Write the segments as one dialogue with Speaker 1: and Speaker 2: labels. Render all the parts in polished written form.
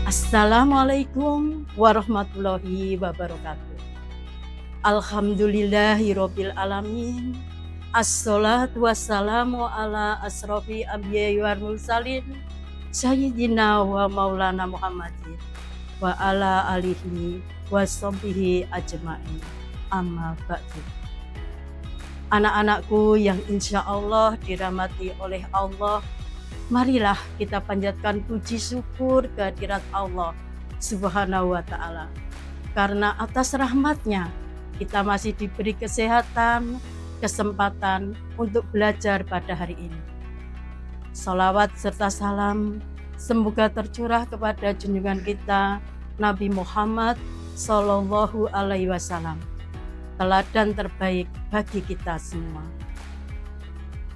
Speaker 1: Assalamualaikum warahmatullahi wabarakatuh. Alhamdulillahirabbil alamin. Assalatu wassalamu ala asrofi anbiya'i wal mursalin sayyidina wa maulana Muhammadin wa ala alihi wa sahbihi ajma'in. Amma ba'du. Anak-anakku yang insya Allah dirahmati oleh Allah, marilah kita panjatkan puji syukur kehadirat Allah Subhanahu wa ta'ala. Karena atas rahmatnya kita masih diberi kesehatan, kesempatan untuk belajar pada hari ini. Salawat serta salam semoga tercurah kepada junjungan kita Nabi Muhammad Sallallahu Alaihi Wasallam, teladan terbaik bagi kita semua.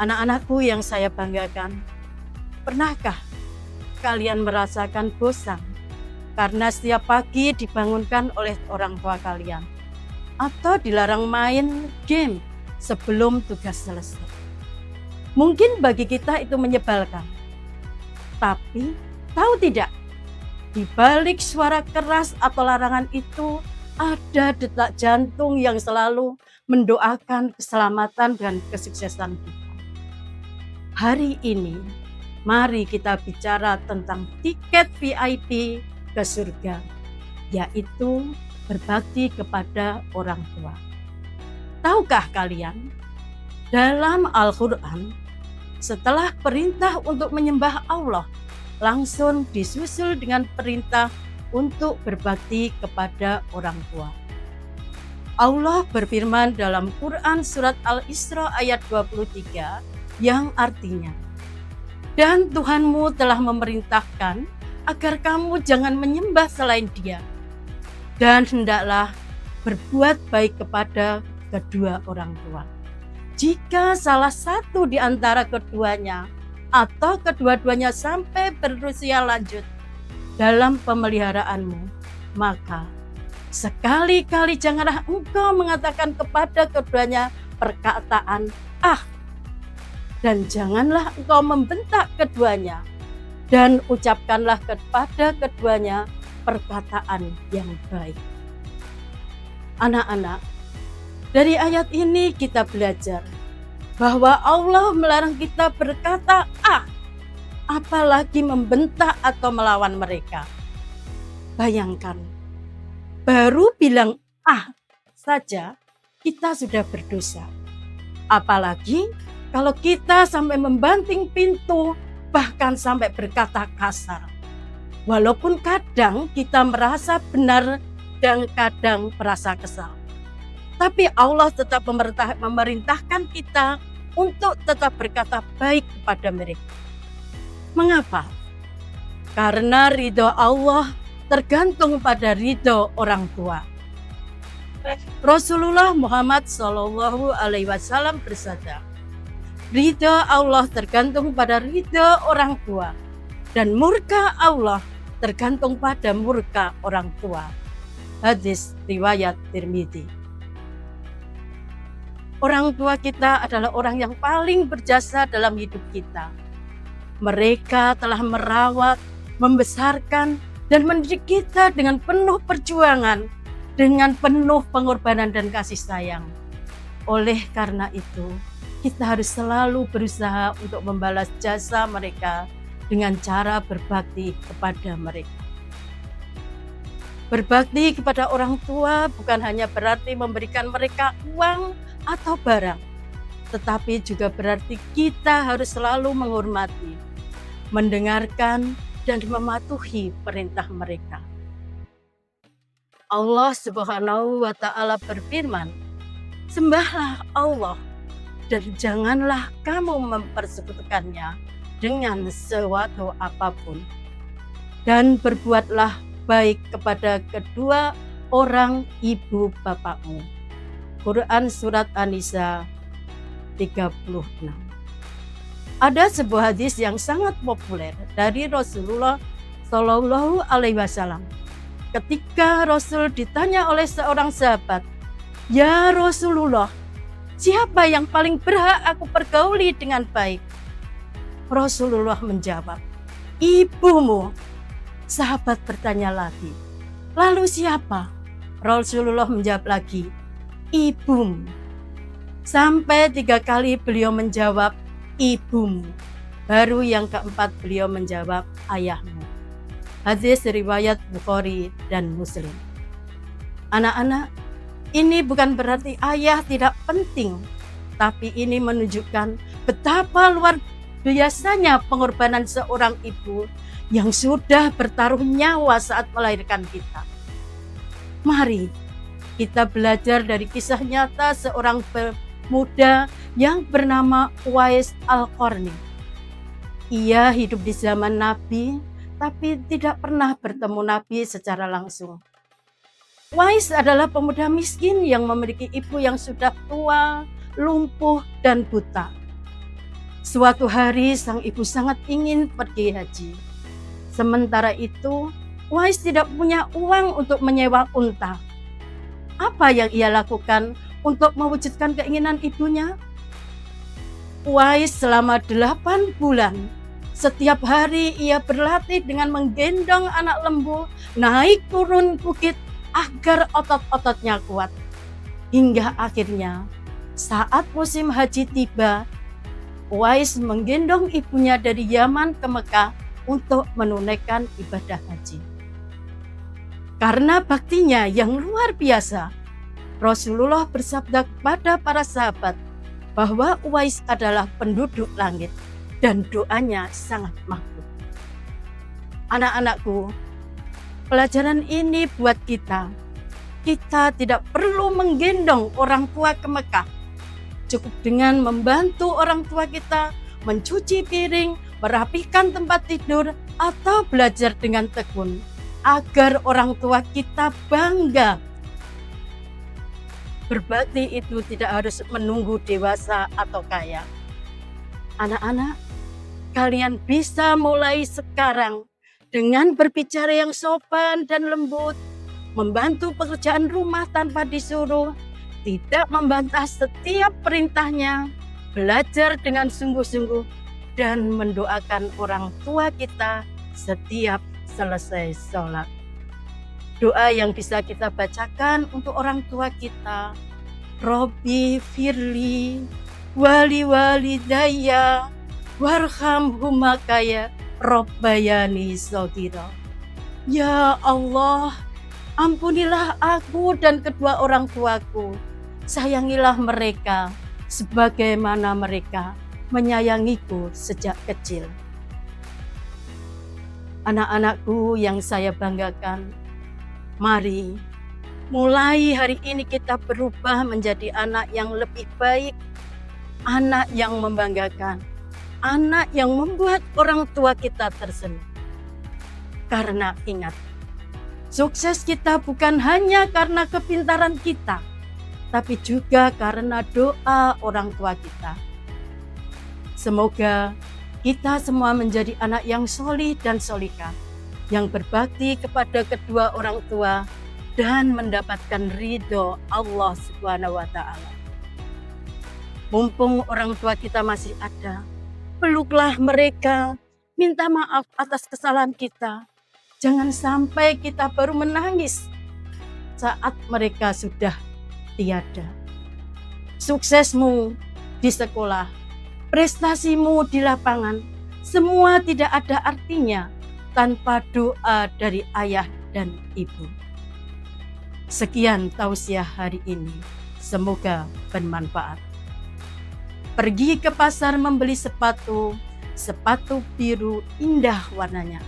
Speaker 1: Anak-anakku yang saya banggakan, pernahkah kalian merasakan bosan karena setiap pagi dibangunkan oleh orang tua kalian atau dilarang main game sebelum tugas selesai? Mungkin bagi kita itu menyebalkan. Tapi tahu tidak, di balik suara keras atau larangan itu ada detak jantung yang selalu mendoakan keselamatan dan kesuksesan kita. Hari ini mari kita bicara tentang tiket VIP ke surga, yaitu berbakti kepada orang tua. Tahukah kalian, dalam Al-Quran, setelah perintah untuk menyembah Allah, langsung disusul dengan perintah untuk berbakti kepada orang tua. Allah berfirman dalam Quran surat Al-Isra ayat 23 yang artinya, dan Tuhanmu telah memerintahkan agar kamu jangan menyembah selain Dia, dan hendaklah berbuat baik kepada kedua orang tua. Jika salah satu di antara keduanya atau kedua-duanya sampai berusia lanjut dalam pemeliharaanmu, maka sekali-kali janganlah engkau mengatakan kepada keduanya perkataan "ah", dan janganlah engkau membentak keduanya, dan ucapkanlah kepada keduanya perkataan yang baik. Anak-anak, dari ayat ini kita belajar bahwa Allah melarang kita berkata "ah", apalagi membentak atau melawan mereka. Bayangkan, baru bilang "ah" saja kita sudah berdosa. Apalagi kalau kita sampai membanting pintu, bahkan sampai berkata kasar. Walaupun kadang kita merasa benar dan kadang merasa kesal, tapi Allah tetap memerintahkan kita untuk tetap berkata baik kepada mereka. Mengapa? Karena ridho Allah tergantung pada ridho orang tua. Rasulullah Muhammad Sallallahu Alaihi Wasallam bersabda, ridho Allah tergantung pada ridho orang tua, dan murka Allah tergantung pada murka orang tua. Hadis riwayat Tirmidzi. Orang tua kita adalah orang yang paling berjasa dalam hidup kita. Mereka telah merawat, membesarkan, dan mendidik kita dengan penuh perjuangan, dengan penuh pengorbanan dan kasih sayang. Oleh karena itu, kita harus selalu berusaha untuk membalas jasa mereka dengan cara berbakti kepada mereka. Berbakti kepada orang tua bukan hanya berarti memberikan mereka uang atau barang, tetapi juga berarti kita harus selalu menghormati, mendengarkan, dan mematuhi perintah mereka. Allah Subhanahu wa ta'ala berfirman, sembahlah Allah dan janganlah kamu mempersekutukannya dengan sesuatu apapun, dan berbuatlah baik kepada kedua orang ibu bapakmu. Quran surat An-Nisa 36. Ada sebuah hadis yang sangat populer dari Rasulullah Shallallahu Alaihi Wasallam. Ketika Rasul ditanya oleh seorang sahabat, "Ya Rasulullah, siapa yang paling berhak aku pergauli dengan baik?" Rasulullah menjawab, "Ibumu." Sahabat bertanya lagi, lalu siapa? Rasulullah menjawab lagi, ibumu. Sampai 3 kali beliau menjawab, ibumu. Baru yang keempat beliau menjawab, ayahmu. Hadis riwayat Bukhari dan Muslim. Anak-anak, ini bukan berarti ayah tidak penting, tapi ini menunjukkan betapa luar biasanya pengorbanan seorang ibu yang sudah bertaruh nyawa saat melahirkan kita. Mari kita belajar dari kisah nyata seorang pemuda yang bernama Uwais Al-Qarni. Ia hidup di zaman Nabi, tapi tidak pernah bertemu Nabi secara langsung. Uwais adalah pemuda miskin yang memiliki ibu yang sudah tua, lumpuh, dan buta. Suatu hari sang ibu sangat ingin pergi haji. Sementara itu, Uwais tidak punya uang untuk menyewa unta. Apa yang ia lakukan untuk mewujudkan keinginan ibunya? Uwais selama 8 bulan, setiap hari ia berlatih dengan menggendong anak lembu, naik turun bukit agar otot-ototnya kuat. Hingga akhirnya saat musim haji tiba, Uwais menggendong ibunya dari Yaman ke Mekah untuk menunaikan ibadah haji. Karena baktinya yang luar biasa, Rasulullah bersabda kepada para sahabat bahwa Uwais adalah penduduk langit dan doanya sangat makbul. Anak-anakku, pelajaran ini buat kita. Kita tidak perlu menggendong orang tua ke Mekah. Cukup dengan membantu orang tua kita mencuci piring, merapikan tempat tidur, atau belajar dengan tekun agar orang tua kita bangga. Berbakti itu tidak harus menunggu dewasa atau kaya. Anak-anak, kalian bisa mulai sekarang dengan berbicara yang sopan dan lembut, membantu pekerjaan rumah tanpa disuruh, tidak membantah setiap perintahnya, belajar dengan sungguh-sungguh, dan mendoakan orang tua kita setiap selesai sholat. Doa yang bisa kita bacakan untuk orang tua kita, Robbi firli wali walidayya warhamhuma kaya robbayani shaghira. Ya Allah, ampunilah aku dan kedua orang tuaku. Sayangilah mereka sebagaimana mereka menyayangiku sejak kecil. Anak-anakku yang saya banggakan, mari mulai hari ini kita berubah menjadi anak yang lebih baik, anak yang membanggakan, anak yang membuat orang tua kita tersenyum. Karena ingat, sukses kita bukan hanya karena kepintaran kita, tapi juga karena doa orang tua kita. Semoga kita semua menjadi anak yang solih dan solihah, yang berbakti kepada kedua orang tua dan mendapatkan ridho Allah Subhanahu wa Ta'ala. Mumpung orang tua kita masih ada, peluklah mereka, minta maaf atas kesalahan kita. Jangan sampai kita baru menangis saat mereka sudah tiada. Suksesmu di sekolah, prestasimu di lapangan, semua tidak ada artinya tanpa doa dari ayah dan ibu. Sekian tausiah hari ini, semoga bermanfaat. Pergi ke pasar membeli sepatu biru indah warnanya.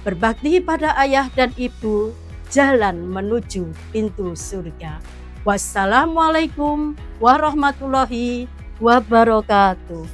Speaker 1: Berbakti pada ayah dan ibu, jalan menuju pintu surga. Wassalamualaikum warahmatullahi wabarakatuh.